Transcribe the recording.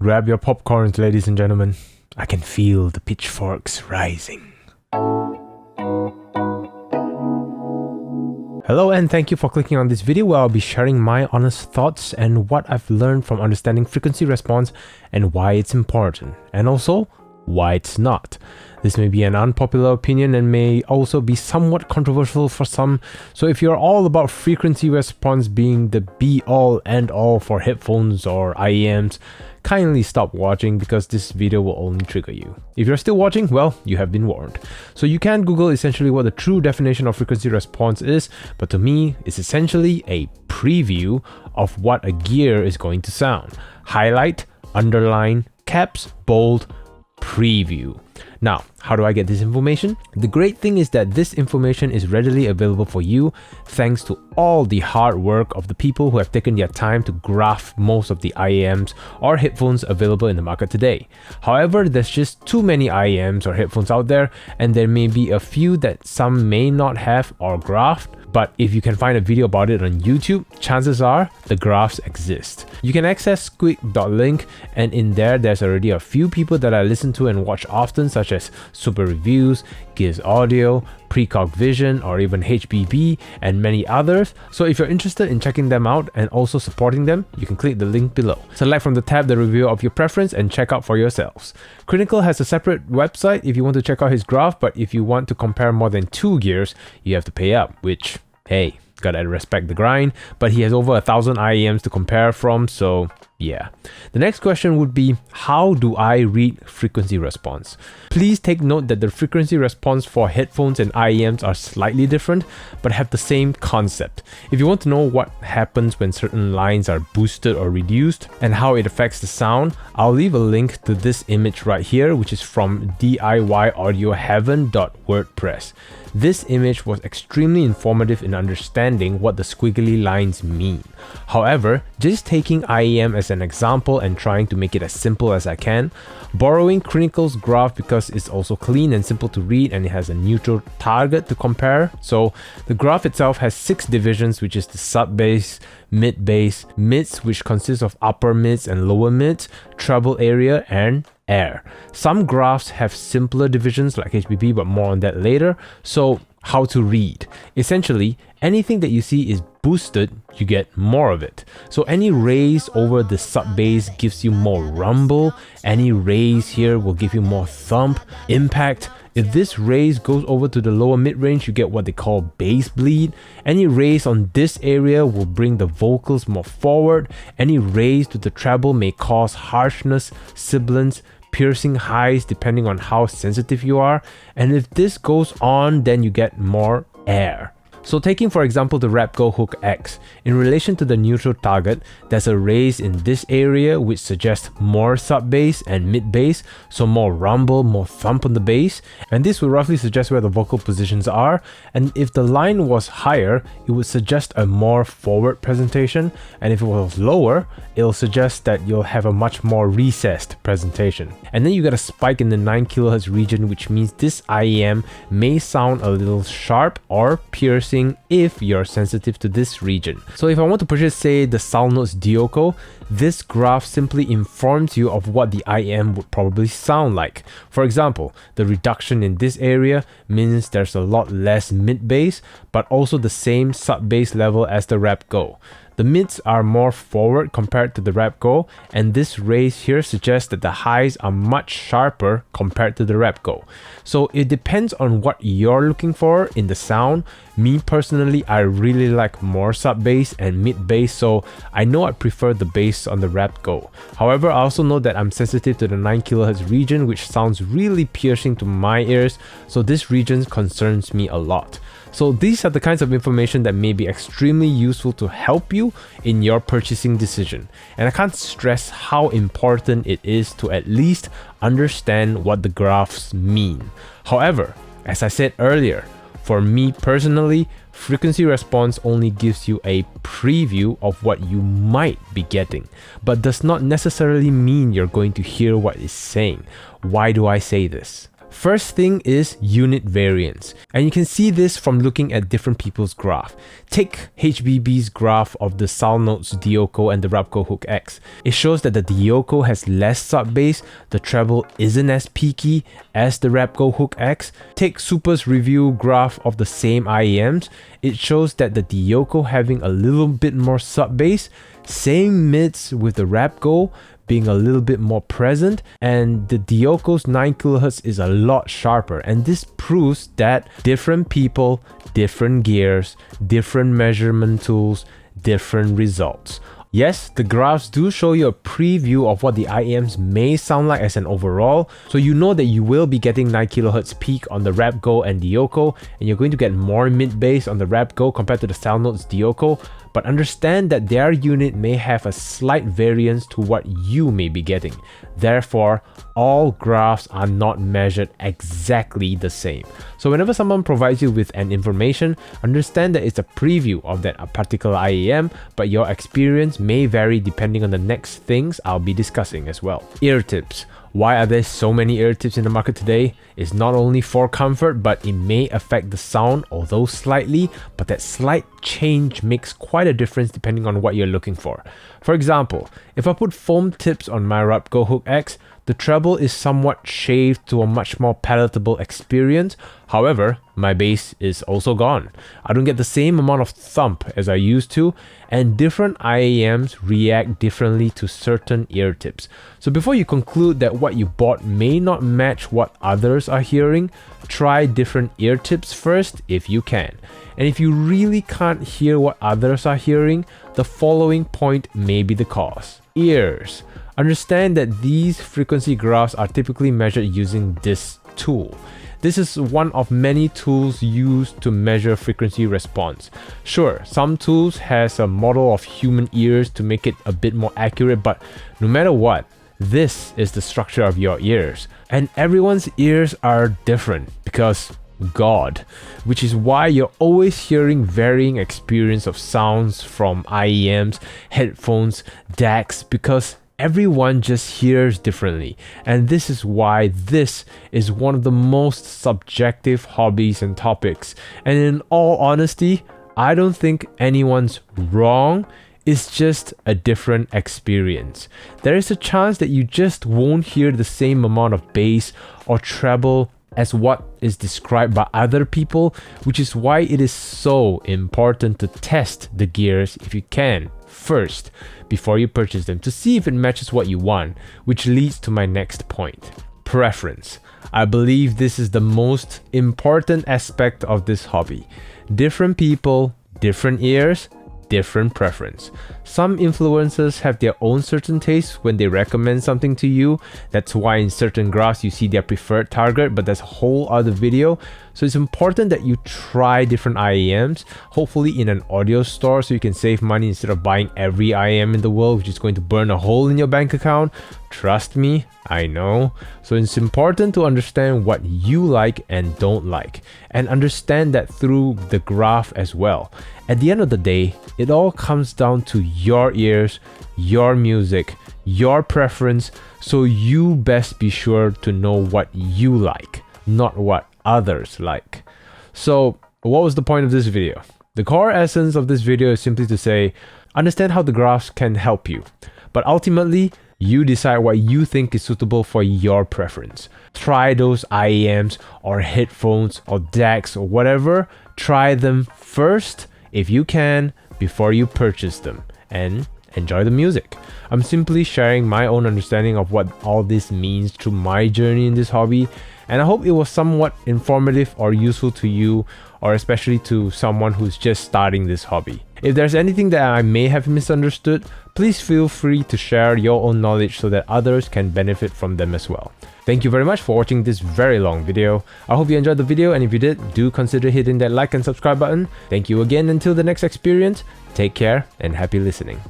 Grab your popcorns, ladies and gentlemen. I can feel the pitchforks rising. Hello and thank you for clicking on this video where I'll be sharing my honest thoughts and what I've learned from understanding frequency response and why it's important, and also why it's not. This may be an unpopular opinion and may also be somewhat controversial for some, so if you're all about frequency response being the be-all end-all for headphones or IEMs, kindly stop watching because this video will only trigger you. If you're still watching, well, you have been warned. So you can Google essentially what the true definition of frequency response is, but to me, it's essentially a preview of what a gear is going to sound. Highlight, underline, caps, bold, preview. Now, how do I get this information? The great thing is that this information is readily available for you thanks to all the hard work of the people who have taken their time to graph most of the IEMs or headphones available in the market today. However, there's just too many IEMs or headphones out there, and there may be a few that some may not have or graphed. But if you can find a video about it on YouTube, chances are the graphs exist. You can access squeak.link, and in there's already a few people that I listen to and watch often, such as Super Reviews, Gives Audio, Precog Vision, or even HBB, and many others. So if you're interested in checking them out and also supporting them, you can click the link below. Select from the tab the review of your preference and check out for yourselves. Clinical has a separate website if you want to check out his graph, but if you want to compare more than 2 gears, you have to pay up, which, hey, gotta respect the grind, but he has over 1,000 IEMs to compare from, so yeah. The next question would be, how do I read frequency response? Please take note that the frequency response for headphones and IEMs are slightly different, but have the same concept. If you want to know what happens when certain lines are boosted or reduced and how it affects the sound, I'll leave a link to this image right here, which is from DIYaudioheaven.wordpress. This image was extremely informative in understanding what the squiggly lines mean. However, just taking IEM as an example and trying to make it as simple as I can, borrowing Clinical's graph because it's also clean and simple to read and it has a neutral target to compare. So the graph itself has 6 divisions, which is the sub-bass, mid-bass, mids, which consists of upper mids and lower mids, treble area, and air. Some graphs have simpler divisions like HBB, but more on that later. So how to read? Essentially, anything that you see is boosted, you get more of it. So any raise over the sub bass gives you more rumble. Any raise here will give you more thump, impact. If this raise goes over to the lower mid-range, you get what they call bass bleed. Any raise on this area will bring the vocals more forward. Any raise to the treble may cause harshness, sibilance, piercing highs depending on how sensitive you are. And if this goes on, then you get more air. So taking for example the Rapgo Hook X, in relation to the neutral target, there's a raise in this area which suggests more sub-bass and mid-bass, so more rumble, more thump on the bass, and this will roughly suggest where the vocal positions are. And if the line was higher, it would suggest a more forward presentation, and if it was lower, it'll suggest that you'll have a much more recessed presentation. And then you get a spike in the 9 kHz region, which means this IEM may sound a little sharp or piercing if you're sensitive to this region. So if I want to purchase, say, the Soundnotes Dioko, this graph simply informs you of what the IEM would probably sound like. For example, the reduction in this area means there's a lot less mid-bass, but also the same sub-bass level as the Rapgo. The mids are more forward compared to the Rapgo, and this raise here suggests that the highs are much sharper compared to the Rapgo. So it depends on what you're looking for in the sound. Me personally, I really like more sub-bass and mid-bass, so I know I prefer the bass on the Rapgo. However, I also know that I'm sensitive to the 9 kHz region, which sounds really piercing to my ears, so this region concerns me a lot. So these are the kinds of information that may be extremely useful to help you in your purchasing decision. And I can't stress how important it is to at least understand what the graphs mean. However, as I said earlier, for me personally, frequency response only gives you a preview of what you might be getting, but does not necessarily mean you're going to hear what it's saying. Why do I say this? First thing is unit variance, and you can see this from looking at different people's graph. Take HBB's graph of the SoundNotes Dioko and the Rapco Hook X. It shows that the Dioko has less sub-bass, the treble isn't as peaky as the Rapco Hook X. Take Super's review graph of the same IEMs. It shows that the Dioko having a little bit more sub-bass, same mids with the Rapco being a little bit more present, and the Dioko's 9 kHz is a lot sharper, and this proves that different people, different gears, different measurement tools, different results. Yes, the graphs do show you a preview of what the IEMs may sound like as an overall, so you know that you will be getting 9 kHz peak on the Rapco and Dioko, and you're going to get more mid-bass on the Rapco compared to the SoundNotes Dioko, but understand that their unit may have a slight variance to what you may be getting. Therefore, all graphs are not measured exactly the same. So whenever someone provides you with an information, understand that it's a preview of that particular IEM, but your experience may vary depending on the next things I'll be discussing as well. Ear tips. Why are there so many ear tips in the market today? It's not only for comfort, but it may affect the sound, although slightly, but that slight change makes quite a difference depending on what you're looking for. For example, if I put foam tips on my Rapco Hook X, the treble is somewhat shaved to a much more palatable experience. However, my bass is also gone. I don't get the same amount of thump as I used to, and different IEMs react differently to certain ear tips. So before you conclude that what you bought may not match what others are hearing, try different ear tips first if you can. And if you really can't hear what others are hearing, the following point may be the cause. Ears. Understand that these frequency graphs are typically measured using this tool. This is one of many tools used to measure frequency response. Sure, some tools has a model of human ears to make it a bit more accurate, but no matter what, this is the structure of your ears. And everyone's ears are different because God, which is why you're always hearing varying experience of sounds from IEMs, headphones, DACs, because everyone just hears differently, and this is why this is one of the most subjective hobbies and topics. And in all honesty, I don't think anyone's wrong. It's just a different experience. There is a chance that you just won't hear the same amount of bass or treble as what is described by other people, which is why it is so important to test the gears if you can first before you purchase them to see if it matches what you want, which leads to my next point. Preference. I believe this is the most important aspect of this hobby. Different people, different ears, different preference. Some influencers have their own certain tastes when they recommend something to you. That's why in certain graphs you see their preferred target, but that's a whole other video. So it's important that you try different IEMs, hopefully in an audio store so you can save money instead of buying every IEM in the world, which is going to burn a hole in your bank account. Trust me, I know. So it's important to understand what you like and don't like, and understand that through the graph as well. At the end of the day, it all comes down to your ears, your music, your preference, so you best be sure to know what you like, not what others like. So what was the point of this video? The core essence of this video is simply to say, understand how the graphs can help you, but ultimately you decide what you think is suitable for your preference. Try those IEMs or headphones or DACs or whatever. Try them first if you can before you purchase them, and enjoy the music. I'm simply sharing my own understanding of what all this means through my journey in this hobby, and I hope it was somewhat informative or useful to you, or especially to someone who's just starting this hobby. If there's anything that I may have misunderstood, please feel free to share your own knowledge so that others can benefit from them as well. Thank you very much for watching this very long video. I hope you enjoyed the video, and if you did, do consider hitting that like and subscribe button. Thank you again until the next experience. Take care and happy listening.